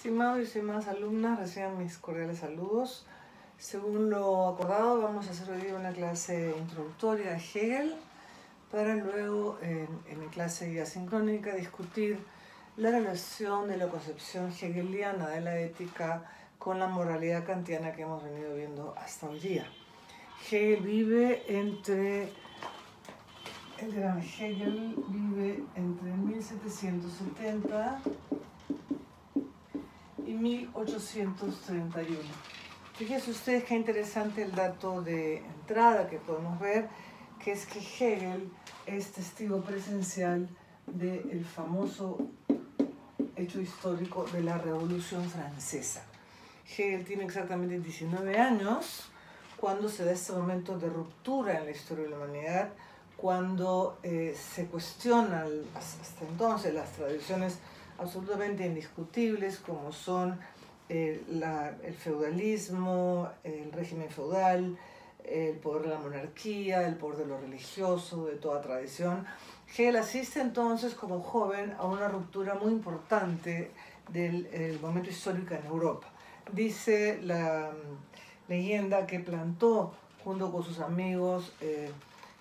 Estimados y estimadas alumnas, reciban mis cordiales saludos. Según lo acordado, vamos a hacer hoy día una clase introductoria a Hegel para luego, en mi clase ya sincrónica, discutir la relación de la concepción hegeliana de la ética con la moralidad kantiana que hemos venido viendo hasta hoy día. Hegel vive entre 1770 y 1831. Fíjense ustedes qué interesante el dato de entrada que podemos ver, que es que Hegel es testigo presencial del famoso hecho histórico de la Revolución Francesa. Hegel tiene exactamente 19 años cuando se da este momento de ruptura en la historia de la humanidad, cuando se cuestionan hasta entonces las tradiciones absolutamente indiscutibles como son el feudalismo, el régimen feudal, el poder de la monarquía, el poder de lo religioso, de toda tradición. Hegel asiste entonces como joven a una ruptura muy importante del momento histórico en Europa. Dice la leyenda que plantó junto con sus amigos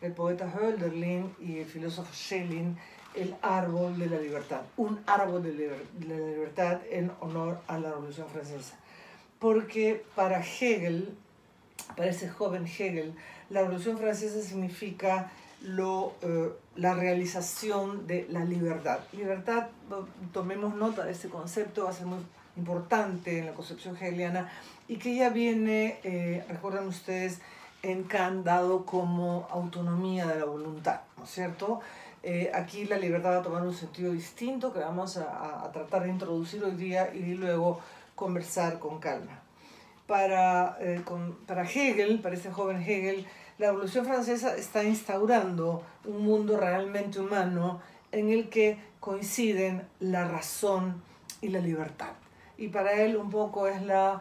el poeta Hölderlin y el filósofo Schelling el árbol de la libertad, un árbol de la libertad en honor a la Revolución Francesa. Porque para Hegel, para ese joven Hegel, la Revolución Francesa significa la realización de la libertad. Libertad, tomemos nota de este concepto, va a ser muy importante en la concepción hegeliana y que ya viene, recuerdan ustedes, en Kant dado como autonomía de la voluntad, ¿no es cierto? Aquí la libertad va a tomar un sentido distinto que vamos a tratar de introducir hoy día y luego conversar con calma. Para Hegel, para este joven Hegel, la Revolución Francesa está instaurando un mundo realmente humano en el que coinciden la razón y la libertad. Y para él un poco es la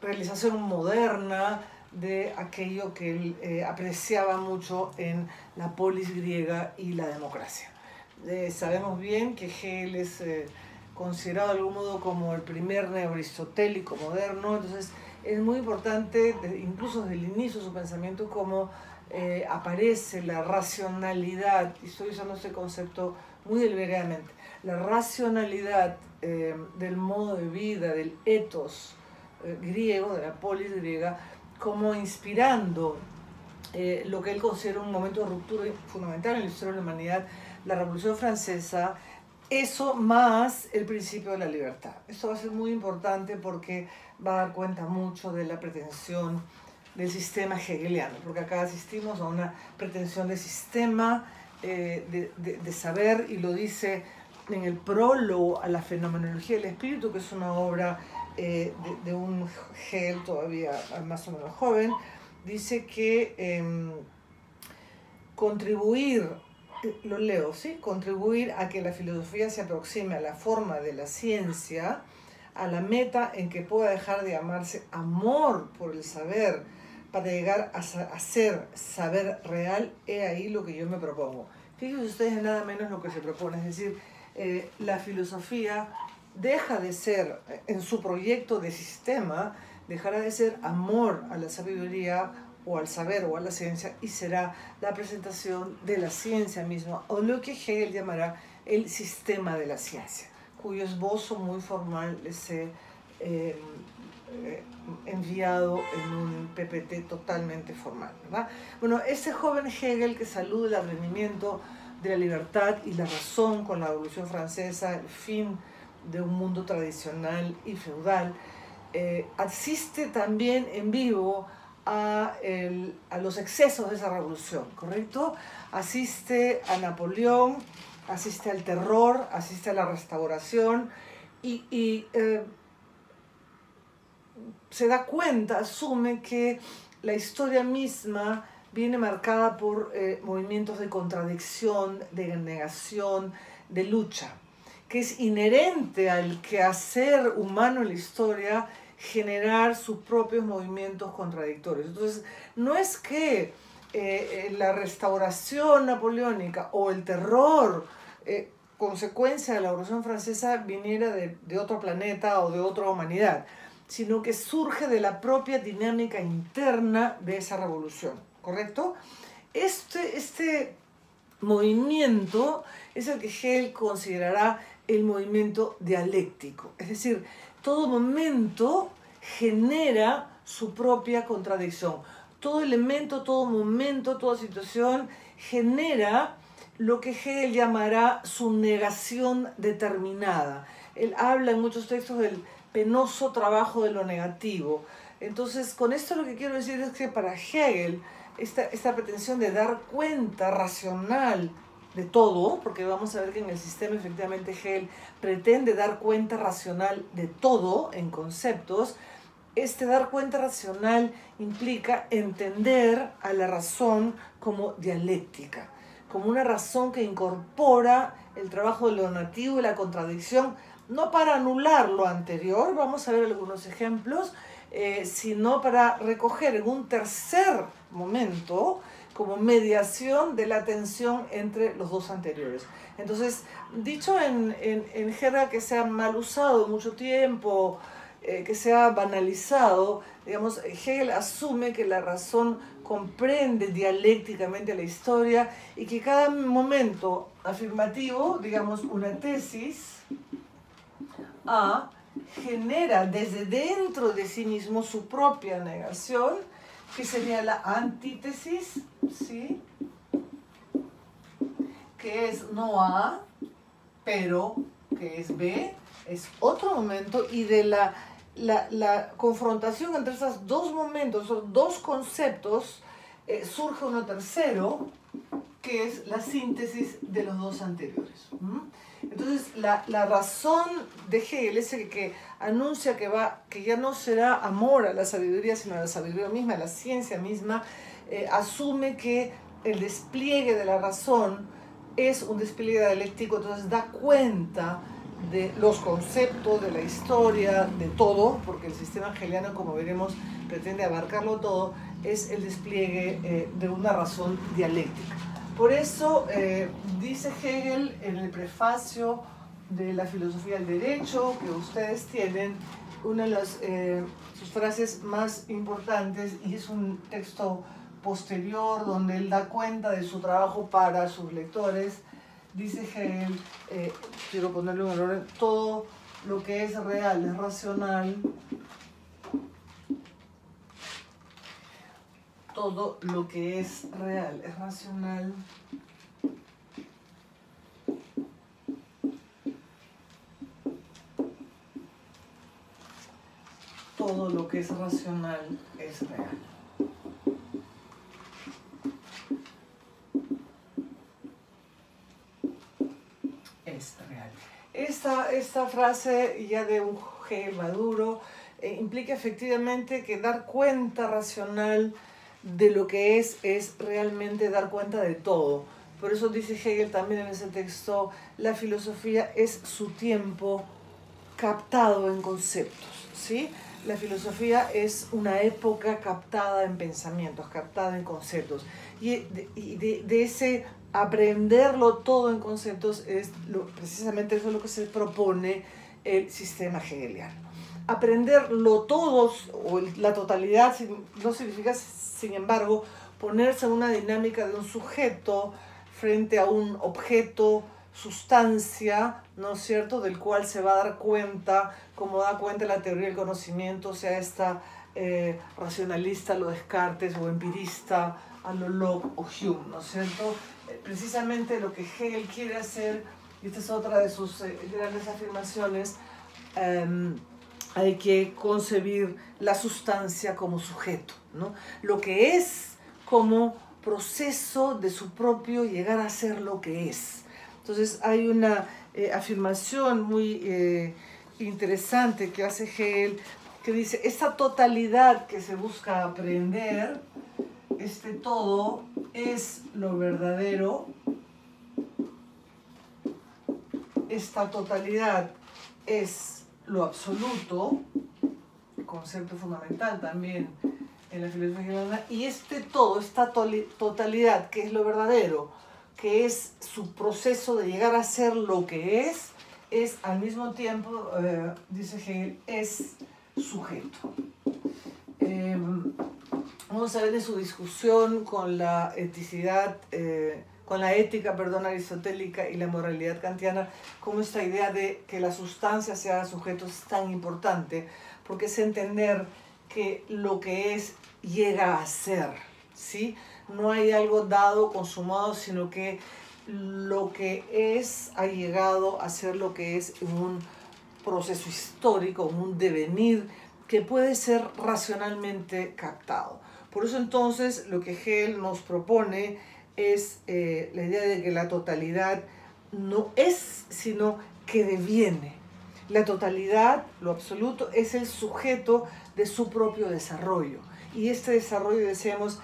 realización moderna de aquello que él apreciaba mucho en la polis griega y la democracia. Sabemos bien que Hegel es considerado de algún modo como el primer neoaristotélico moderno, entonces es muy importante, incluso desde el inicio de su pensamiento, cómo aparece la racionalidad, y estoy usando este concepto muy deliberadamente, la racionalidad del modo de vida, del ethos griego, de la polis griega, como inspirando lo que él considera un momento de ruptura fundamental en la historia de la humanidad, la Revolución Francesa, eso más el principio de la libertad. Esto va a ser muy importante porque va a dar cuenta mucho de la pretensión del sistema hegeliano, porque acá asistimos a una pretensión de sistema, de saber, y lo dice en el prólogo a la Fenomenología del Espíritu, que es una obra de un Hegel todavía más o menos joven. Dice que contribuir, lo leo, ¿sí? Contribuir a que la filosofía se aproxime a la forma de la ciencia, a la meta en que pueda dejar de llamarse amor por el saber para llegar a ser saber real, he ahí lo que yo me propongo. Fíjense ustedes nada menos lo que se propone, es decir, la filosofía deja de ser, en su proyecto de sistema, dejará de ser amor a la sabiduría o al saber o a la ciencia y será la presentación de la ciencia misma, o lo que Hegel llamará el sistema de la ciencia, cuyo esbozo muy formal les he enviado en un PPT totalmente formal, ¿verdad? Bueno, ese joven Hegel que saluda el advenimiento de la libertad y la razón con la Revolución Francesa, el fin de un mundo tradicional y feudal, asiste también en vivo a los excesos de esa revolución, ¿correcto? Asiste a Napoleón, asiste al terror, asiste a la restauración y se da cuenta, asume que la historia misma viene marcada por movimientos de contradicción, de negación, de lucha, que es inherente al quehacer humano en la historia generar sus propios movimientos contradictorios. Entonces, no es que la restauración napoleónica o el terror consecuencia de la Revolución Francesa viniera de otro planeta o de otra humanidad, sino que surge de la propia dinámica interna de esa revolución, ¿correcto? Este movimiento es el que Hegel considerará el movimiento dialéctico, es decir, todo momento genera su propia contradicción, todo elemento, todo momento, toda situación genera lo que Hegel llamará su negación determinada. Él habla en muchos textos del penoso trabajo de lo negativo. Entonces, con esto lo que quiero decir es que para Hegel, esta pretensión de dar cuenta racional de todo, porque vamos a ver que en el sistema efectivamente Hegel pretende dar cuenta racional de todo en conceptos. Este dar cuenta racional implica entender a la razón como dialéctica, como una razón que incorpora el trabajo de lo negativo y la contradicción, no para anular lo anterior, vamos a ver algunos ejemplos, sino para recoger en un tercer momento como mediación de la tensión entre los dos anteriores. Entonces, dicho en jerga que se ha mal usado mucho tiempo, que se ha banalizado, digamos, Hegel asume que la razón comprende dialécticamente la historia y que cada momento afirmativo, digamos, una tesis A, genera desde dentro de sí mismo su propia negación, que sería la antítesis, ¿sí? Que es no A, pero que es B, es otro momento, y de la confrontación entre esos dos momentos, esos dos conceptos, surge uno tercero, que es la síntesis de los dos anteriores. Entonces, la razón de Hegel es el que anuncia que ya no será amor a la sabiduría, sino a la sabiduría misma, a la ciencia misma, asume que el despliegue de la razón es un despliegue dialéctico, entonces da cuenta de los conceptos, de la historia, de todo, porque el sistema hegeliano, como veremos, pretende abarcarlo todo, es el despliegue de una razón dialéctica. Por eso dice Hegel en el prefacio de la filosofía del derecho que ustedes tienen, una de sus frases más importantes, y es un texto posterior donde él da cuenta de su trabajo para sus lectores, dice Hegel, quiero ponerlo en orden, todo lo que es real es racional, todo lo que es real es racional, todo lo que es racional es real. Es real. Esta frase ya de un Hegel maduro implica efectivamente que dar cuenta racional de lo que es realmente dar cuenta de todo. Por eso dice Hegel también en ese texto, la filosofía es su tiempo captado en conceptos, ¿sí? La filosofía es una época captada en pensamientos, captada en conceptos. Y de ese aprenderlo todo en conceptos es precisamente eso es lo que se propone el sistema hegeliano. Aprenderlo todo o la totalidad no significa, sin embargo, ponerse en una dinámica de un sujeto frente a un objeto, sustancia, ¿no es cierto?, del cual se va a dar cuenta, como da cuenta la teoría del conocimiento, sea esta racionalista a lo Descartes o empirista a lo Locke o Hume, ¿no es cierto? Precisamente lo que Hegel quiere hacer, y esta es otra de sus grandes afirmaciones, hay que concebir la sustancia como sujeto, ¿no? Lo que es como proceso de su propio llegar a ser lo que es. Entonces hay una afirmación muy interesante que hace Hegel, que dice, esta totalidad que se busca aprender, este todo es lo verdadero, esta totalidad es lo absoluto, concepto fundamental también en la filosofía hegeliana, y este todo, esta totalidad que es lo verdadero, que es su proceso de llegar a ser lo que es al mismo tiempo, dice Hegel, es sujeto. Vamos a ver en su discusión con la eticidad, con la ética, perdón, aristotélica y la moralidad kantiana, cómo esta idea de que la sustancia sea sujeto es tan importante, porque es entender que lo que es llega a ser, ¿sí? No hay algo dado, consumado, sino que lo que es ha llegado a ser lo que es en un proceso histórico, en un devenir que puede ser racionalmente captado. Por eso entonces lo que Hegel nos propone es la idea de que la totalidad no es, sino que deviene. La totalidad, lo absoluto, es el sujeto de su propio desarrollo. Y este desarrollo, decíamos,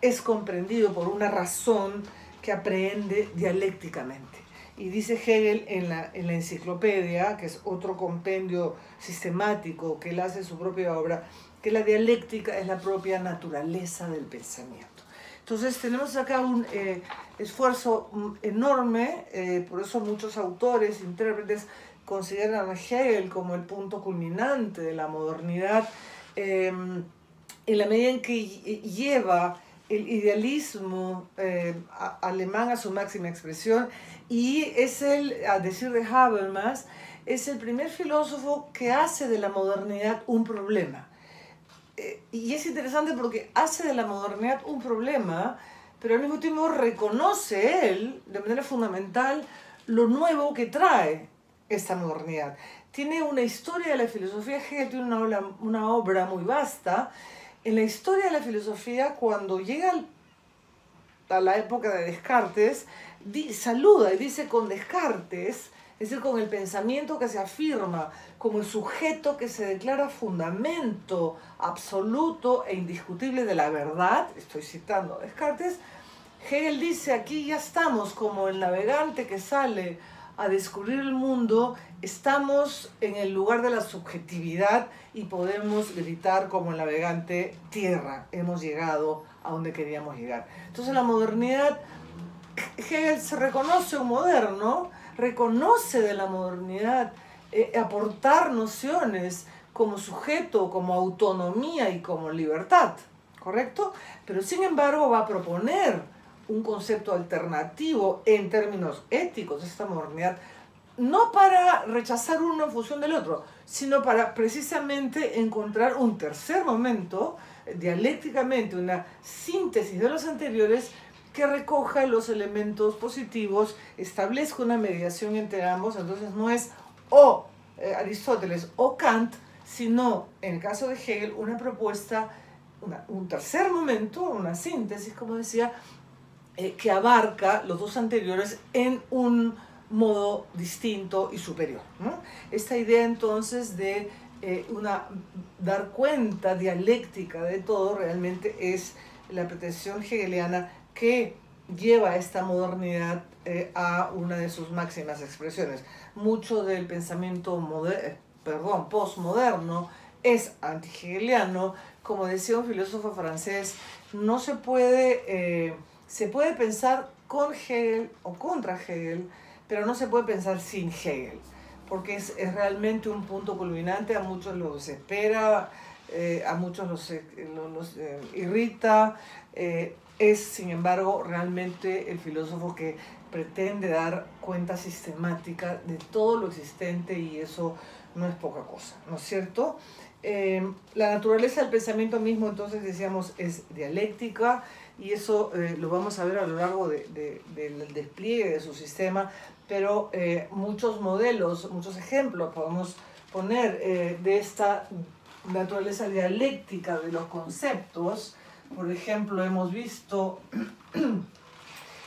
es comprendido por una razón que aprehende dialécticamente. Y dice Hegel en la enciclopedia, que es otro compendio sistemático que él hace en su propia obra, que la dialéctica es la propia naturaleza del pensamiento. Entonces tenemos acá un esfuerzo enorme, por eso muchos autores, intérpretes, consideran a Hegel como el punto culminante de la modernidad, en la medida en que lleva el idealismo alemán a su máxima expresión, y es a decir de Habermas, es el primer filósofo que hace de la modernidad un problema. Y es interesante porque hace de la modernidad un problema, pero al mismo tiempo reconoce él, de manera fundamental, lo nuevo que trae esta modernidad. Tiene una historia de la filosofía, Hegel tiene una obra muy vasta. En la historia de la filosofía, cuando llega a la época de Descartes, saluda y dice con Descartes, es decir, con el pensamiento que se afirma como el sujeto que se declara fundamento absoluto e indiscutible de la verdad, estoy citando a Descartes, Hegel dice, aquí ya estamos como el navegante que sale a descubrir el mundo, estamos en el lugar de la subjetividad y podemos gritar como el navegante, tierra, hemos llegado a donde queríamos llegar. Entonces la modernidad, Hegel se reconoce un moderno, reconoce de la modernidad aportar nociones como sujeto, como autonomía y como libertad, ¿correcto? Pero sin embargo va a proponer un concepto alternativo en términos éticos de esta modernidad, no para rechazar uno en función del otro, sino para precisamente encontrar un tercer momento, dialécticamente una síntesis de los anteriores, que recoja los elementos positivos, establezca una mediación entre ambos. Entonces no es o Aristóteles o Kant, sino en el caso de Hegel una propuesta, un tercer momento, una síntesis, como decía, que abarca los dos anteriores en un modo distinto y superior, ¿no? Esta idea entonces de dar cuenta dialéctica de todo realmente es la pretensión hegeliana que lleva a esta modernidad a una de sus máximas expresiones. Mucho del pensamiento postmoderno es antihegeliano. Como decía un filósofo francés, no se puede pensar con Hegel o contra Hegel, pero no se puede pensar sin Hegel, porque es realmente un punto culminante. A muchos los espera, a muchos los irrita, es sin embargo realmente el filósofo que pretende dar cuenta sistemática de todo lo existente, y eso no es poca cosa, ¿no es cierto? La naturaleza del pensamiento mismo, entonces decíamos, es dialéctica, y eso lo vamos a ver a lo largo del despliegue de su sistema, pero muchos modelos, muchos ejemplos podemos poner de esta naturaleza dialéctica de los conceptos. Por ejemplo, hemos visto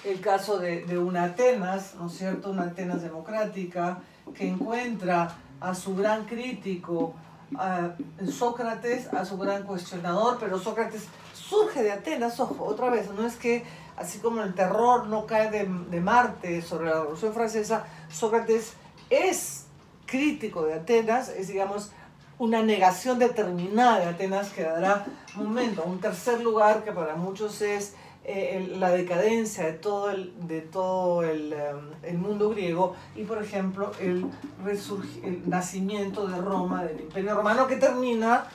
el caso de una Atenas, ¿no es cierto?, una Atenas democrática, que encuentra a su gran crítico, Sócrates, a su gran cuestionador, pero Sócrates surge de Atenas, ojo, otra vez, no es que así como el terror no cae de Marte sobre la Revolución Francesa, Sócrates es crítico de Atenas, es, digamos, una negación determinada de Atenas que dará un tercer lugar que para muchos es la decadencia de todo el mundo griego y, por ejemplo, el nacimiento de Roma, del Imperio Romano, que termina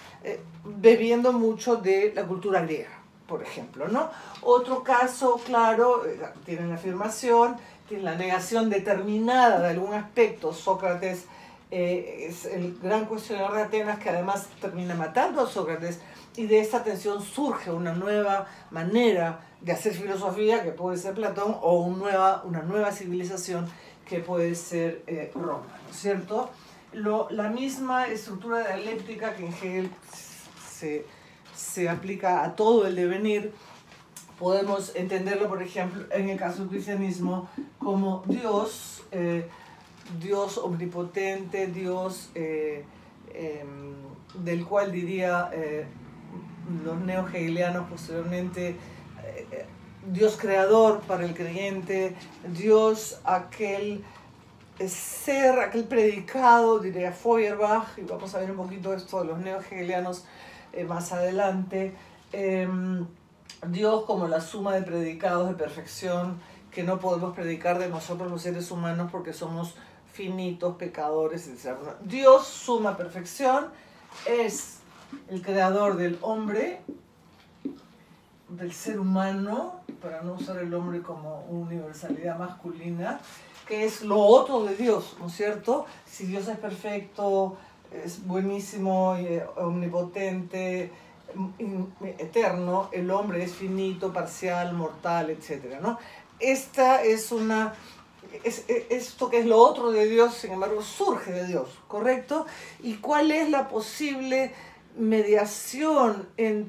bebiendo mucho de la cultura griega, por ejemplo, ¿no? Otro caso, claro, tiene la afirmación, tiene la negación determinada de algún aspecto. Sócrates es el gran cuestionador de Atenas, que además termina matando a Sócrates, y de esta tensión surge una nueva manera de hacer filosofía, que puede ser Platón, o una nueva civilización, que puede ser Roma, ¿no es cierto? La misma estructura dialéctica que en Hegel se aplica a todo el devenir, podemos entenderlo, por ejemplo, en el caso del cristianismo, como Dios, Dios omnipotente, Dios del cual diría los neo-hegelianos posteriormente, Dios creador para el creyente, Dios aquel ser, aquel predicado, diría Feuerbach, y vamos a ver un poquito esto de los neo-hegelianos más adelante. Dios como la suma de predicados de perfección que no podemos predicar de nosotros los seres humanos porque somos finitos, pecadores, etc. Dios, suma perfección, es el creador del hombre, del ser humano, para no usar el hombre como universalidad masculina, que es lo otro de Dios, ¿no es cierto? Si Dios es perfecto, es buenísimo, omnipotente, eterno, el hombre es finito, parcial, mortal, etc., ¿no? Esta es esto que es lo otro de Dios, sin embargo, surge de Dios, ¿correcto? ¿Y cuál es la posible mediación en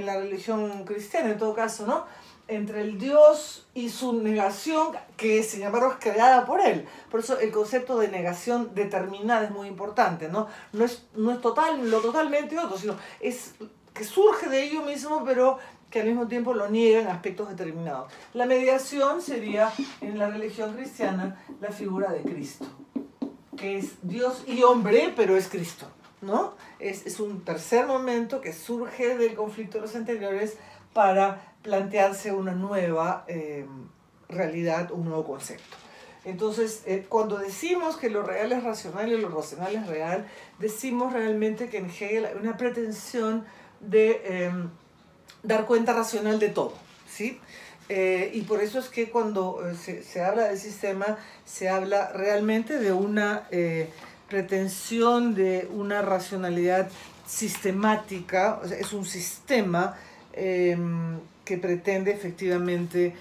la religión cristiana, en todo caso, ¿no? Entre el Dios y su negación, que sin embargo es creada por él? Por eso el concepto de negación determinada es muy importante, ¿no? No es lo totalmente otro, sino es que surge de ello mismo, pero que al mismo tiempo lo niega en aspectos determinados. La mediación sería, en la religión cristiana, la figura de Cristo, que es Dios y hombre, pero es Cristo, ¿no? Es un tercer momento que surge del conflicto de los anteriores para plantearse una nueva realidad, un nuevo concepto. Entonces, cuando decimos que lo real es racional y lo racional es real, decimos realmente que en Hegel hay una pretensión de dar cuenta racional de todo, ¿sí? Y por eso es que cuando se habla del sistema, se habla realmente de una pretensión de una racionalidad sistemática, o sea, es un sistema que pretende efectivamente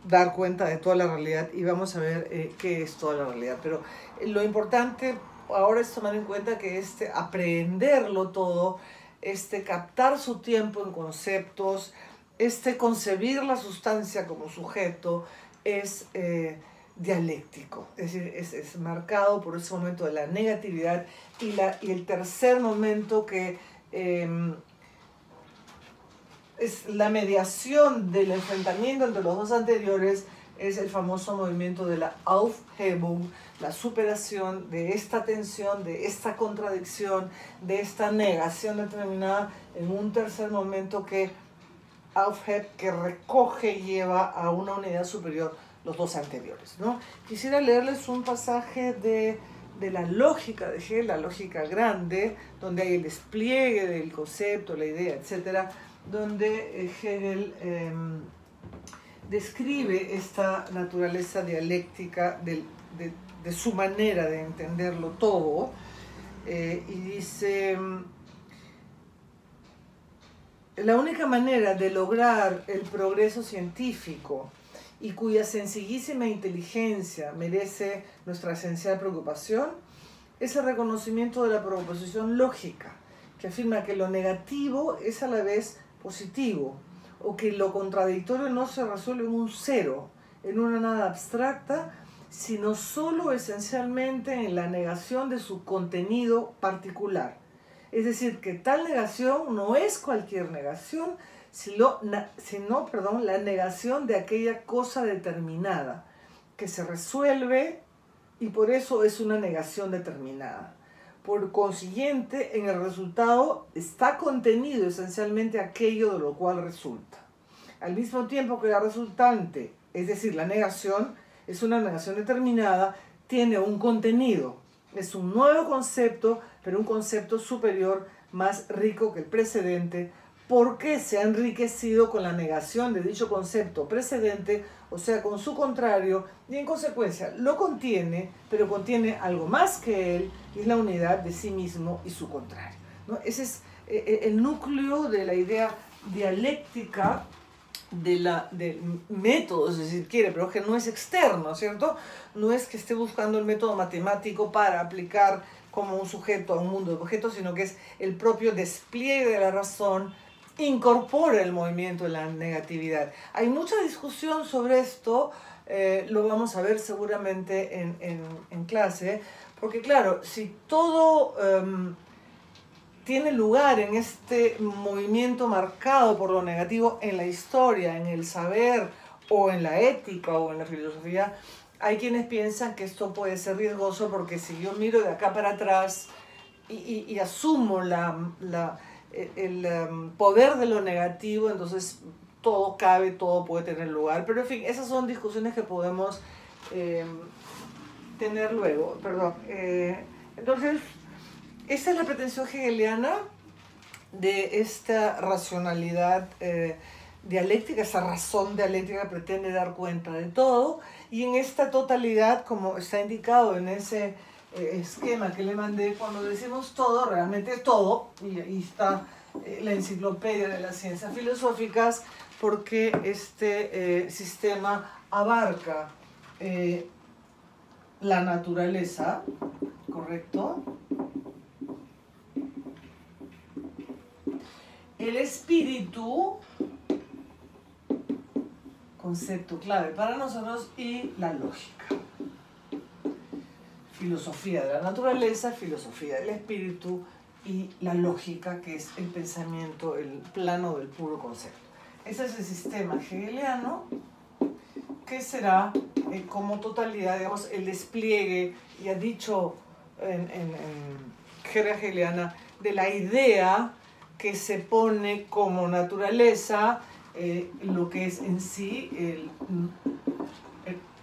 dar cuenta de toda la realidad, y vamos a ver qué es toda la realidad. Pero lo importante ahora es tomar en cuenta que aprehenderlo todo, captar su tiempo en conceptos, concebir la sustancia como sujeto, es dialéctico, es decir, es marcado por ese momento de la negatividad, y el tercer momento que es la mediación del enfrentamiento entre los dos anteriores, es el famoso movimiento de la Aufhebung, la superación de esta tensión, de esta contradicción, de esta negación determinada en un tercer momento que recoge y lleva a una unidad superior los dos anteriores, ¿no? Quisiera leerles un pasaje de la lógica de Hegel, la lógica grande, donde hay el despliegue del concepto, la idea, etcétera, donde Hegel describe esta naturaleza dialéctica de su manera de entenderlo todo, y dice: la única manera de lograr el progreso científico, y cuya sencillísima inteligencia merece nuestra esencial preocupación, es el reconocimiento de la proposición lógica, que afirma que lo negativo es a la vez positivo, o que lo contradictorio no se resuelve en un cero, en una nada abstracta, sino solo esencialmente en la negación de su contenido particular. Es decir, que tal negación no es cualquier negación, sino la negación de aquella cosa determinada, que se resuelve, y por eso es una negación determinada. Por consiguiente, en el resultado está contenido esencialmente aquello de lo cual resulta. al mismo tiempo que la resultante, es decir, la negación, es una negación determinada, tiene un contenido. Es un nuevo concepto, pero un concepto superior, más rico que el precedente, porque se ha enriquecido con la negación de dicho concepto precedente, o sea, con su contrario, y en consecuencia lo contiene, pero contiene algo más que él, y es la unidad de sí mismo y su contrario, ¿no? Ese es el núcleo de la idea dialéctica del método, si se quiere, pero que no es externo, ¿cierto? No es que esté buscando el método matemático para aplicar como un sujeto a un mundo de objetos, sino que es el propio despliegue de la razón, incorpora el movimiento de la negatividad. Hay mucha discusión sobre esto, lo vamos a ver seguramente en clase, porque claro, si todo tiene lugar en este movimiento marcado por lo negativo en la historia, en el saber, o en la ética, o en la filosofía, hay quienes piensan que esto puede ser riesgoso porque si yo miro de acá para atrás y asumo el poder de lo negativo, entonces todo cabe, todo puede tener lugar. Pero en fin, esas son discusiones que podemos tener luego. Perdón. Entonces, esa es la pretensión hegeliana de esta racionalidad dialéctica, esa razón dialéctica pretende dar cuenta de todo, y en esta totalidad, como está indicado en ese esquema que le mandé, cuando decimos todo, realmente todo, y ahí está la enciclopedia de las ciencias filosóficas, porque este sistema abarca la naturaleza, ¿correcto? El espíritu, concepto clave para nosotros, y la lógica. Filosofía de la naturaleza, filosofía del espíritu y la lógica, que es el pensamiento, el plano del puro concepto. Ese es el sistema hegeliano, que será como totalidad, digamos, el despliegue, ya dicho en jerga hegeliana, de la idea que se pone como naturaleza lo que es en sí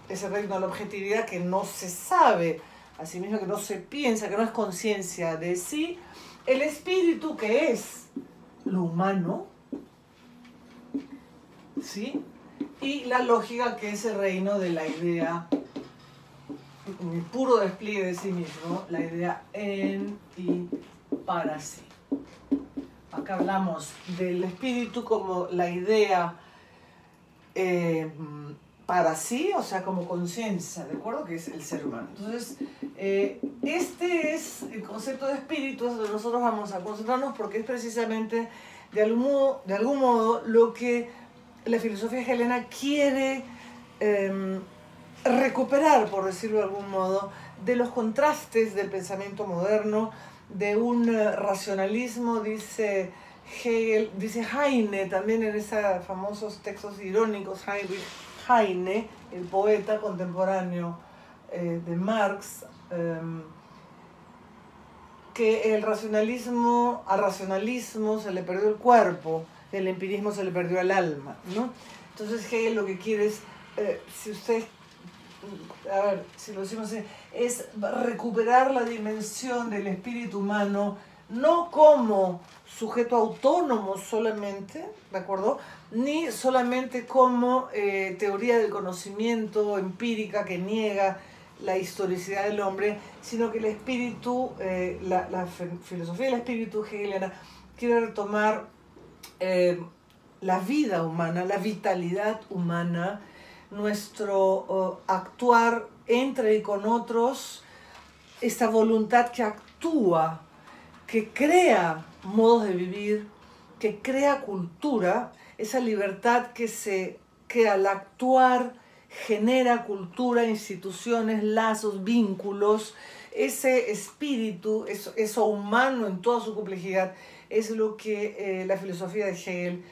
ese reino de la objetividad que no se sabe, asimismo que no se piensa, que no es conciencia de sí, el espíritu que es lo humano, ¿sí? Y la lógica que es el reino de la idea, el puro despliegue de sí mismo, la idea en y para sí. Acá hablamos del espíritu como la idea para sí, o sea, como conciencia, ¿de acuerdo? Que es el ser humano. Entonces, este es el concepto de espíritu, es donde nosotros vamos a concentrarnos, porque es precisamente de algún modo lo que la filosofía hegeliana quiere recuperar, por decirlo de algún modo, de los contrastes del pensamiento moderno, de un racionalismo, dice Hegel, dice Heine, también en esos famosos textos irónicos, Heine, el poeta contemporáneo de Marx, que al racionalismo se le perdió el cuerpo, el empirismo se le perdió el alma, ¿no? Entonces Hegel lo que quiere es, si usted, a ver, si lo decimos así, es recuperar la dimensión del espíritu humano, no como sujeto autónomo solamente, ¿de acuerdo? Ni solamente como teoría del conocimiento empírica que niega la historicidad del hombre, sino que el espíritu, la filosofía del espíritu hegeliana quiere retomar la vida humana, la vitalidad humana, nuestro actuar entre y con otros, esta voluntad que actúa, que crea modos de vivir, que crea cultura, esa libertad que al actuar genera cultura, instituciones, lazos, vínculos, ese espíritu, eso humano en toda su complejidad, es lo que la filosofía de Hegel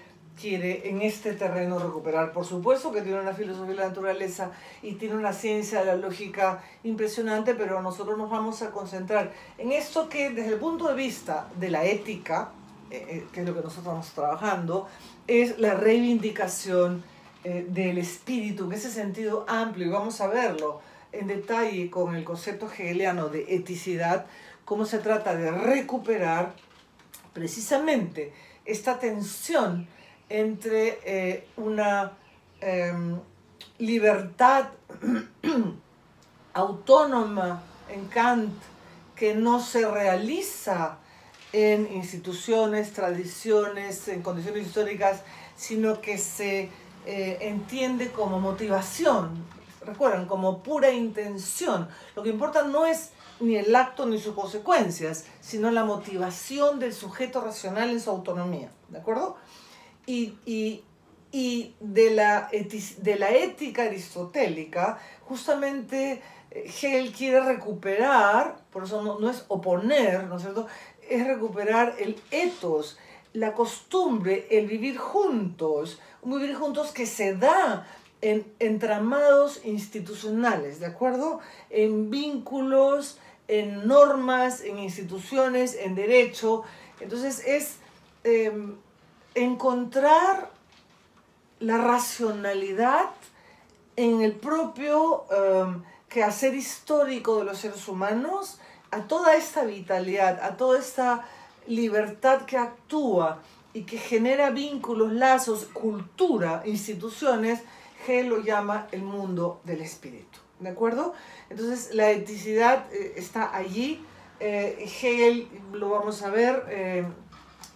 quiere en este terreno recuperar. Por supuesto que tiene una filosofía de la naturaleza y tiene una ciencia de la lógica impresionante, pero nosotros nos vamos a concentrar en esto que desde el punto de vista de la ética, que es lo que nosotros estamos trabajando, es la reivindicación del espíritu, en ese sentido amplio, y vamos a verlo en detalle con el concepto hegeliano de eticidad, cómo se trata de recuperar precisamente esta tensión entre una libertad autónoma en Kant que no se realiza en instituciones, tradiciones, en condiciones históricas, sino que se entiende como motivación, recuerdan, como pura intención. Lo que importa no es ni el acto ni sus consecuencias, sino la motivación del sujeto racional en su autonomía, ¿de acuerdo? Y de la ética aristotélica, justamente Hegel quiere recuperar, por eso no es oponer, ¿no es cierto?, es recuperar el ethos, la costumbre, el vivir juntos, un vivir juntos que se da en entramados institucionales, ¿de acuerdo? En vínculos, en normas, en instituciones, en derecho. Entonces es encontrar la racionalidad en el propio quehacer histórico de los seres humanos, a toda esta vitalidad, a toda esta libertad que actúa y que genera vínculos, lazos, cultura, instituciones. Hegel lo llama el mundo del espíritu, ¿de acuerdo? Entonces la eticidad está allí. Hegel, lo vamos a ver,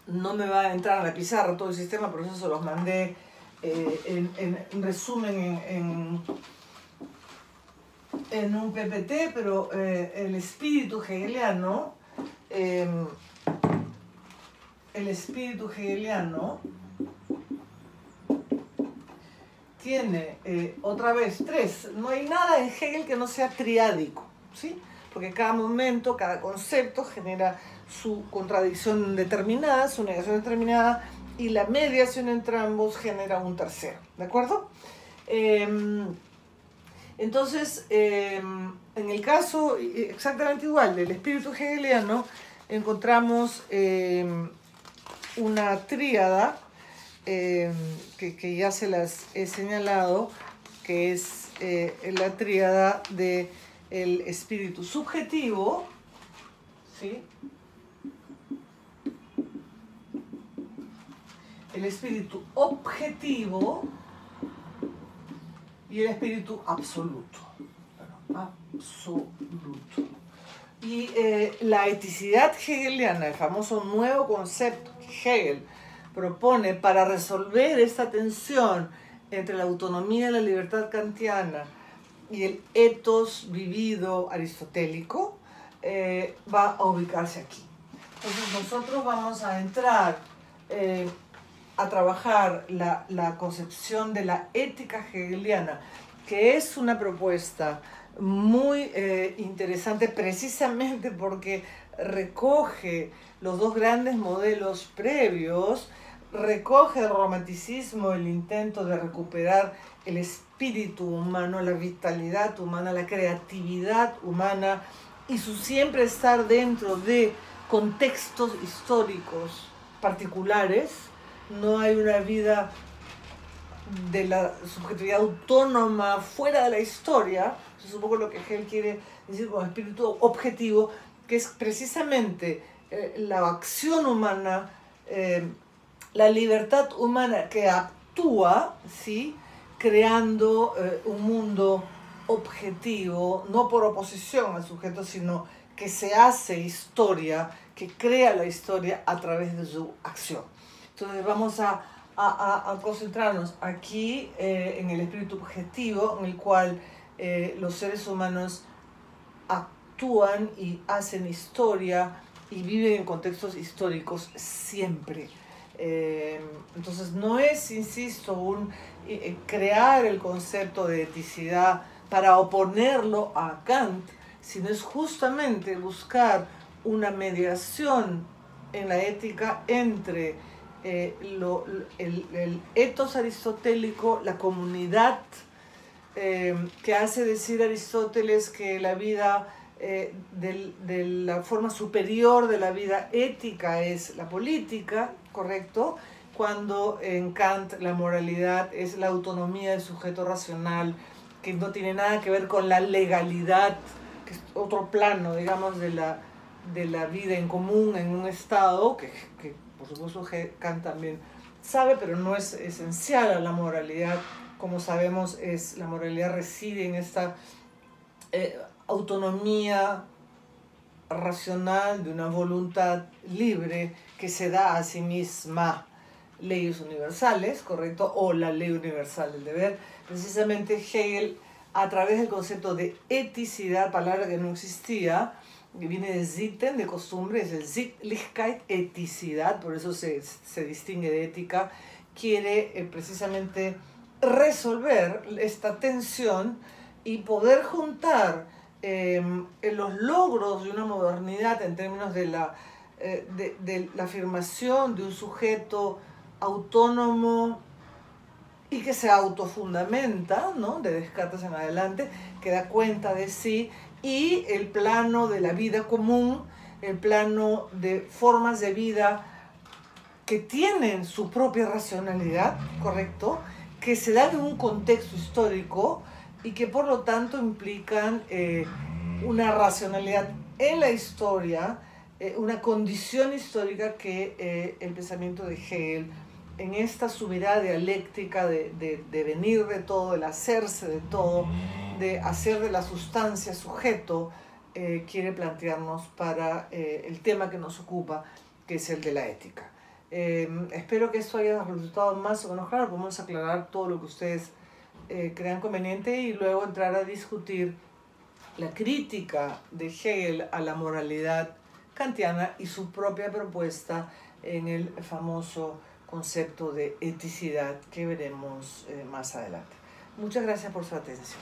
no me va a entrar a la pizarra todo el sistema, por eso se los mandé en resumen en un PPT, pero el espíritu hegeliano, tiene otra vez tres. No hay nada en Hegel que no sea triádico, ¿sí? Porque cada momento, cada concepto genera su contradicción determinada, su negación determinada, y la mediación entre ambos genera un tercero, ¿de acuerdo? Entonces, en el caso exactamente igual del espíritu hegeliano, encontramos una tríada que ya se las he señalado, que es la tríada del espíritu subjetivo, ¿sí?, el espíritu objetivo y el espíritu absoluto. Absoluto. Y la eticidad hegeliana, el famoso nuevo concepto que Hegel propone para resolver esta tensión entre la autonomía y la libertad kantiana y el ethos vivido aristotélico, va a ubicarse aquí. Entonces nosotros vamos a entrar a trabajar la concepción de la ética hegeliana, que es una propuesta muy interesante precisamente porque recoge los dos grandes modelos previos, recoge el romanticismo, el intento de recuperar el espíritu humano, la vitalidad humana, la creatividad humana y su siempre estar dentro de contextos históricos particulares. No hay una vida de la subjetividad autónoma fuera de la historia. Eso es un poco lo que Hegel quiere decir con espíritu objetivo, que es precisamente la acción humana, la libertad humana que actúa, ¿sí?, creando un mundo objetivo, no por oposición al sujeto, sino que se hace historia, que crea la historia a través de su acción. Entonces vamos a concentrarnos aquí en el espíritu objetivo, en el cual los seres humanos actúan y hacen historia y viven en contextos históricos siempre. Entonces no es, insisto, crear el concepto de eticidad para oponerlo a Kant, sino es justamente buscar una mediación en la ética entre el ethos aristotélico, la comunidad, que hace decir Aristóteles que la vida de la forma superior de la vida ética es la política, ¿correcto? Cuando en Kant la moralidad es la autonomía del sujeto racional, que no tiene nada que ver con la legalidad, que es otro plano, digamos, de la vida en común en un Estado, que por supuesto Kant también sabe, pero no es esencial a la moralidad. Como sabemos, la moralidad reside en esta autonomía racional de una voluntad libre que se da a sí misma. Leyes universales, ¿correcto? O la ley universal del deber. Precisamente Hegel, a través del concepto de eticidad, palabra que no existía, que viene de Sitten, de costumbre, es el Sittlichkeit, eticidad, por eso se distingue de ética, quiere precisamente resolver esta tensión y poder juntar los logros de una modernidad en términos de la afirmación de un sujeto autónomo y que se autofundamenta, ¿no? De Descartes en adelante, que da cuenta de sí, y el plano de la vida común, el plano de formas de vida que tienen su propia racionalidad, ¿correcto? Que se dan en un contexto histórico y que por lo tanto implican una racionalidad en la historia, una condición histórica que el pensamiento de Hegel, en esta su mirada dialéctica de venir de todo, del hacerse de todo, de hacer de la sustancia sujeto, quiere plantearnos para el tema que nos ocupa, que es el de la ética. Espero que esto haya resultado más o menos claro. Podemos aclarar todo lo que ustedes crean conveniente y luego entrar a discutir la crítica de Hegel a la moralidad kantiana y su propia propuesta en el famoso concepto de eticidad que veremos más adelante. Muchas gracias por su atención.